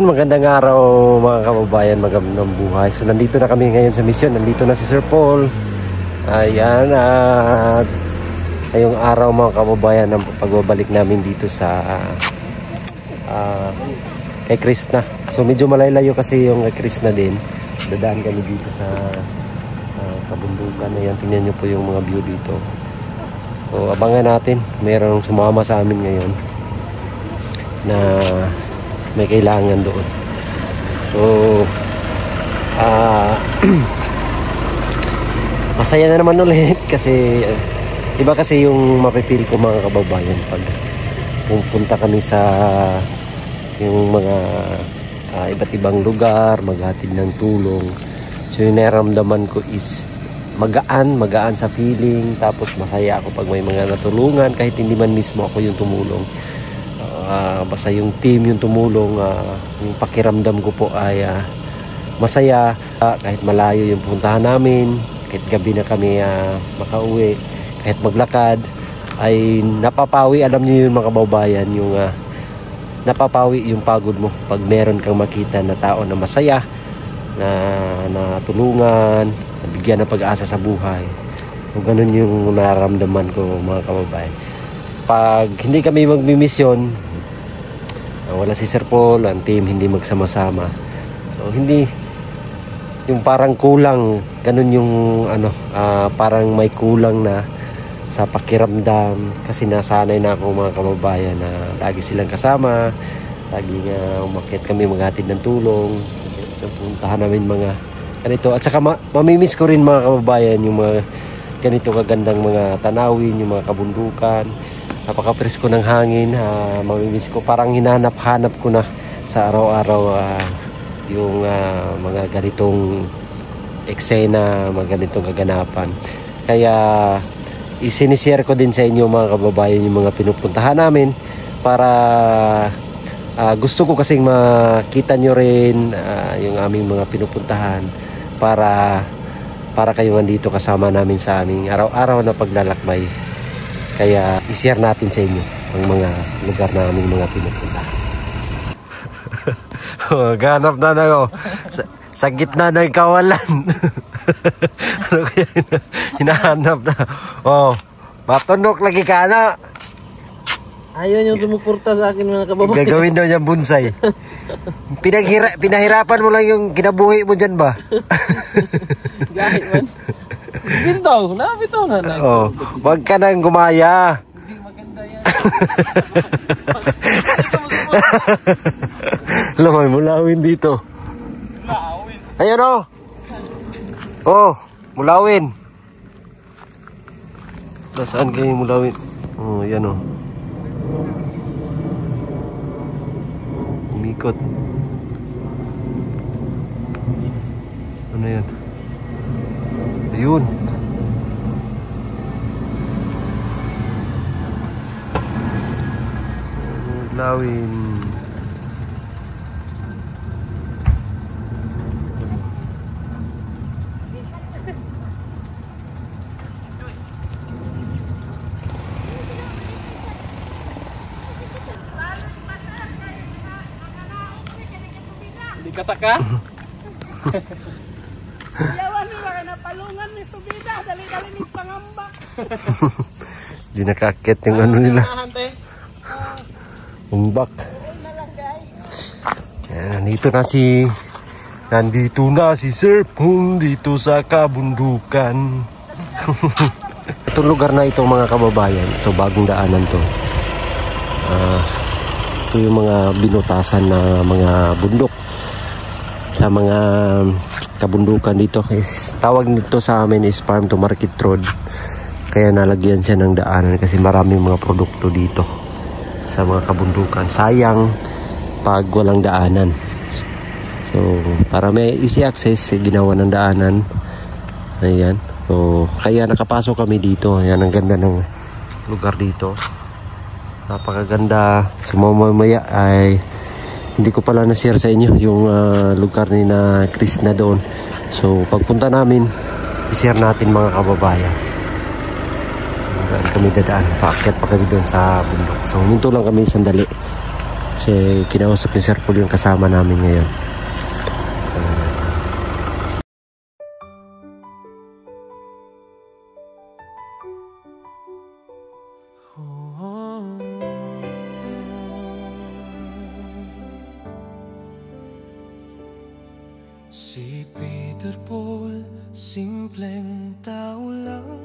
Magandang araw mga kababayan, magandang buhay. So nandito na kami ngayon sa mission. Nandito na si Sir Paul. Ayan, at ngayong araw mga kababayan ang pagbabalik namin dito sa kay Krishna. So medyo malaylayo kasi yung kay Krishna din. Dadaan kami dito sa kabundukan. Ayan, tingnan nyo po yung mga view dito. So abangan natin, mayroong sumama sa amin ngayon na may kailangan doon. So masaya na naman ulit kasi iba kasi yung mapipil ko mga kababayan pag pupunta kami sa yung mga iba't ibang lugar, maghatid ng tulong. So yung naramdaman ko is magaan sa feeling, tapos masaya ako pag may mga natulungan kahit hindi man mismo ako yung tumulong. Basta yung team yung tumulong, yung pakiramdam ko po ay masaya. Kahit malayo yung puntahan namin, kahit gabi na kami makauwi, kahit maglakad ay napapawi. Alam niyo yun mga kababayan, yung napapawi yung pagod mo pag meron kang makita na tao na masaya, na tulungan, nabigyan ng pag-asa sa buhay. So ganun yung nararamdaman ko mga kababayan. Pag hindi kami magmimisyon, wala si Sir Paul, ang team hindi magsama-sama. So hindi yung parang kulang, ganun yung parang may kulang na sa pakiramdam kasi nasanay na ako mga kababayan na lagi silang kasama, lagi nga umakyat kami maghatid ng tulong, puntahan namin mga ganito. At saka mamimiss ko rin mga kababayan yung mga ganito kagandang mga tanawin, yung mga kabundukan. Napaka-presko ng hangin, mamimiss ko. Parang hinanap-hanap ko na sa araw-araw yung mga ganitong eksena, mga ganitong kaganapan. Kaya isinishare ko din sa inyo mga kababayan yung mga pinupuntahan namin para gusto ko kasing makita nyo rin yung aming mga pinupuntahan para kayo nandito kasama namin sa aming araw-araw na paglalakbay. Kaya i-share natin sa inyo ang mga lugar na aming mga pinupunta. Ganap na ako sa gitna ng kawalan. Ano kaya hinahanap na? Matunok lagi ka na. Ayun yung sumuporta sa akin mga kababayan. Gagawin daw niya bonsai. Pinahirapan mo lang yung kinabuhi mo dyan ba? Gahit man. Gintaw, nabitaw na. Wag ka nang gumaya. Hindi maganda yan. Lamay, mulawin dito. Mulawin? Ayun oh. Mulawin. Saan kayo mulawin? Yan umikot. Ano yan? Ayun. Lawin. Hindi ka saka? Palungan ni subida, dali-dali ni pangamba. Di nakakit yung ano nila. Umbak. Nandito na si Sir Paul dito sa kabundukan. Itong lugar na ito mga kababayan, ito bagong daanan to. Ito yung mga binutasan na mga bundok sa mga kabundukan dito. Tawag nito sa amin is farm to market road. Kaya nalagyan siya ng daanan kasi maraming mga produkto dito sa mga kabundukan. Sayang pag walang daanan. So para may easy access, ginawa ng daanan. Ayan. So kaya nakapasok kami dito. Ayan, ang ganda ng lugar dito. Napakaganda. So mamaya ay hindi ko pala na-share sa inyo yung lugar ni na Krishna doon. So pagpunta namin, i-share natin mga kababayan. Kami dadaan, paakyat pa kami doon sa bundok. So huminto lang kami sandali. Kasi kinausap ni Sir Paul yung kasama namin ngayon. Si Peter Paul, simpleng tao lang,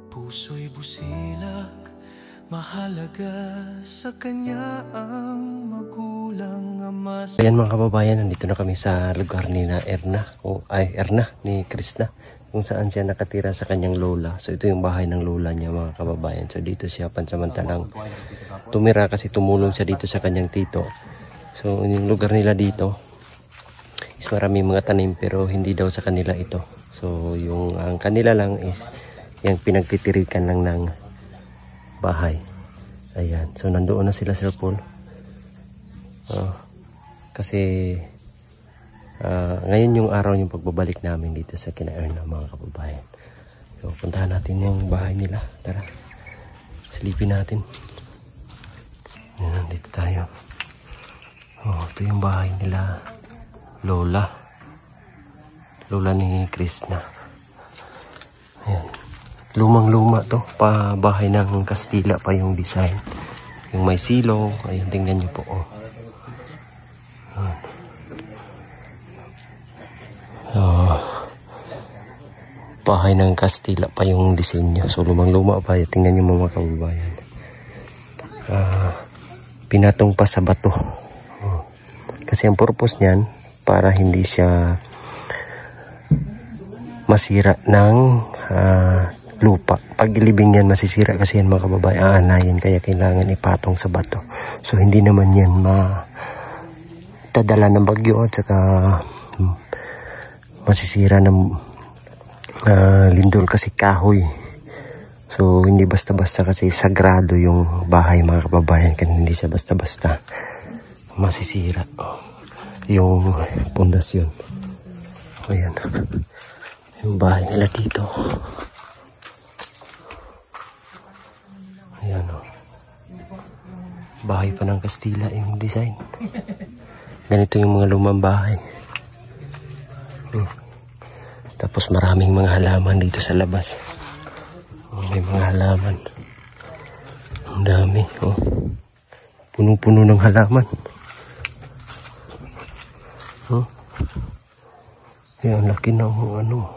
puso'y busilak, mahalaga sa kanya ang magulang ama. Ayan mga kababayan, nandito na kami sa lugar ni na Erna, ni Krishna, kung saan siya nakatira sa kanyang lola. So ito yung bahay ng lola niya mga kababayan. So dito siya pansamantalang tumira kasi tumulong siya dito sa kanyang tito. So yung lugar nila dito is maraming mga tanim pero hindi daw sa kanila ito. So yung ang kanila lang is yung pinagtitirikan lang ng bahay. Ayan. So nandoon na sila, Sir Paul. Kasi ngayon yung araw yung pagbabalik namin dito sa kina Erna mga kababayan. So puntahan natin yung bahay nila. Tara. Silipin natin. Ayan, dito tayo. Ito yung bahay nila Lola ni Krishna. Ayan. Lumang-luma to. Bahay ng Kastila pa yung design. Yung may silong. Ayan, tingnan nyo po. Bahay ng Kastila pa yung disenyo. So lumang-luma pa. Tingnan nyo mga kababayan. Pinatong pa sa bato. Kasi ang purpose niyan, para hindi siya masira ng lupa. Pag ilibing yan, masisira kasi yan mga kababayan. Aanayin, kaya kailangan ipatong sa bato. So hindi naman yan matadala ng bagyo at saka masisira ng lindol kasi kahoy. So hindi basta-basta kasi sagrado yung bahay mga kababayan. Kaya hindi siya basta-basta masisira yung pundasyon. Ayan yung bahay nila dito. Ayan bahay pa ng Kastila yung design. Ganito yung mga lumang bahay. Tapos maraming mga halaman dito sa labas. May mga halaman. Ang dami. Punong-puno ng halaman. Yan, laki ng ano.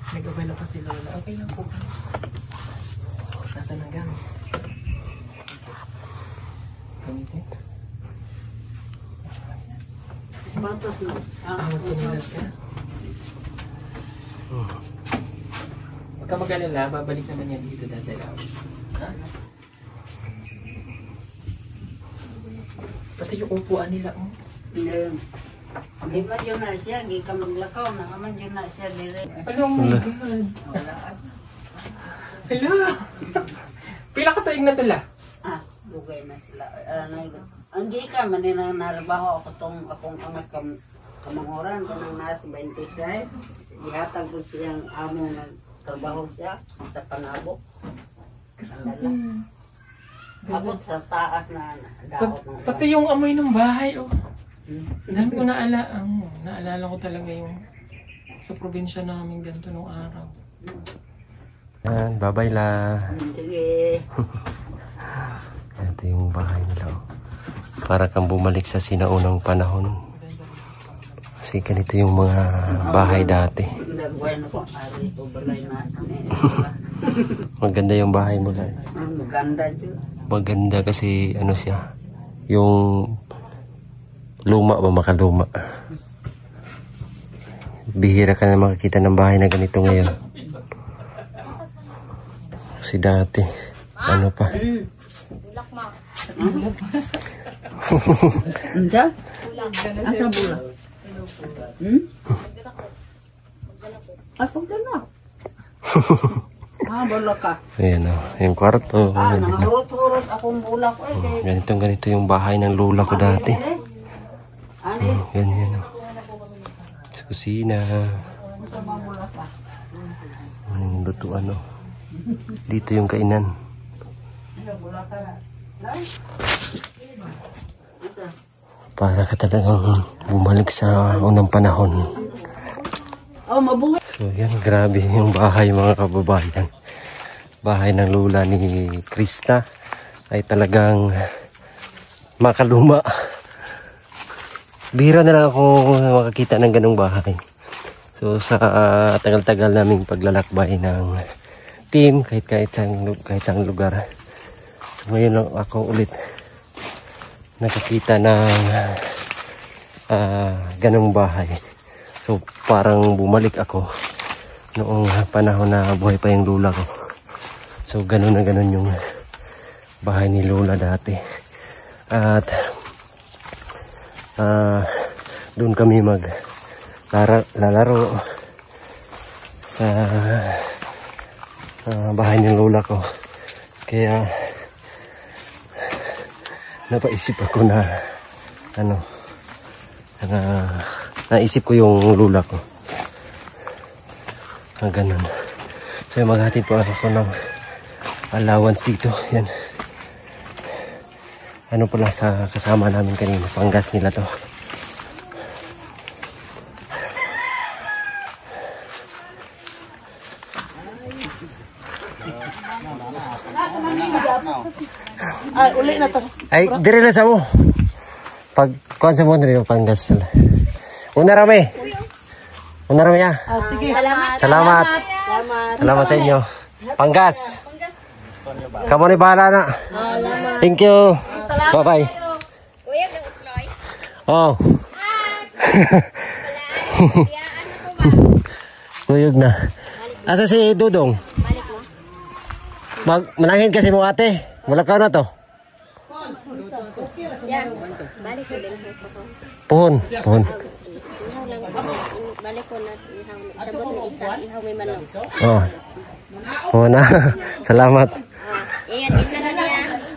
Nag-abala pa si Lola. Okay lang po. Nasa na gamit? Gamitin? Magchinilas ka? Huwag ka mag-alala, babalik naman yan dito dati lang. Ha? Pati yung upuan nila, oh. Di ba yun na siya, di ka maglakaw, nakaman yun na siya dire. Hello, my God. Hello. Pila ka tuig na tala? Lugay na sila. Ang di ka, maninang narabaho ako akong anak kamanguran, kanang nasa 26. Ihatag ko siyang amo nagtrabaho siya, sa Panabo. Abot sa taas na daot. Pati yung amoy ng bahay, oh. Dahil ko naalala ko talaga yung sa probinsya namin ganito nung araw. Yan, bye-bye la. Sige. Ito yung bahay nila. Para kang bumalik sa sinaunang panahon. Kasi ganito yung mga bahay dati. Maganda yung bahay mo lang. Maganda dyan. Maganda kasi ano siya, yung luma ba, makaluma. Bihira ka na makakita ng bahay na ganito ngayon. Kasi dati, ano pa. Anja? Asa bula? Ay, pagdala. Bala ka. Ayan o, yung kwarto. Nangarot-hurot akong bulak. Ganito yung bahay ng lola ko dati. Ganyan o. kusina. Luto ano. Dito yung kainan. Para ka talagang bumalik sa unang panahon. So yan, grabe yung bahay mga kababayan. Bahay ng lula ni Krista ay talagang makaluma. Bihira na lang ako makakita ng ganung bahay. So sa tagal-tagal naming paglalakbay ng team kahit saan lugar. So ngayon lang ako ulit nakakita ng ganung bahay. So parang bumalik ako noong panahon na buhay pa yung lula ko. So ganun na ganun yung bahay ni lula dati. At doon kami lalaro sa bahay ng lola ko. Kaya napaisip ako na naisip ko yung lola ko. Ganun. So maghatid po ako ng allowance dito. Yan. Ano pala sa kasama namin kanina, panggas nila to. Ay, uli na tas. Ay, dire lang sa mo. Pag kuhan sa mo nila panggas nila. Una rami ah. Sige. Salamat. Salamat sa inyo. Panggas. Kamu ni bahala na. Thank you. Bye-bye. Oh. Kuyog na. Asa si Dudong? Manangin kasi mo ate. Wala ka na to. Puhon. Oh. Oh na. Salamat.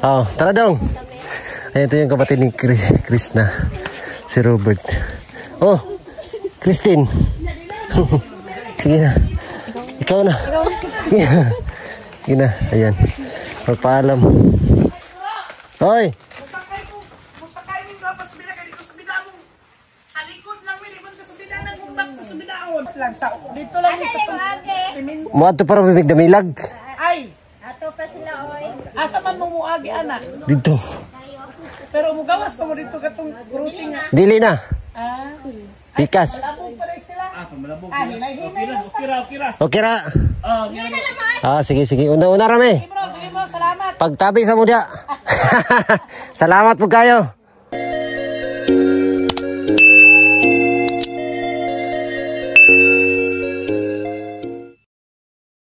Oh, tara dong. Ayan, ito yung kapatid ni Chris na. Si Robert. Oh, Christine. Sige na. Ikaw na. Sige na. Ayan. Magpaalam. Hoy! Dito lang sa Mo ato para bibig damilag. Ay, Ato pa sila oy. asa man mo muagi ana? Dito. Pero mugawas pa mo dito katong cruising nga. Dili na. Ah, Pikas. malabog pa rin sila. Ah, hinay-hinay. Okay ra. Sige. Una rami. Sige mo, salamat. Pagtabi sa mo dia. Salamat po kayo.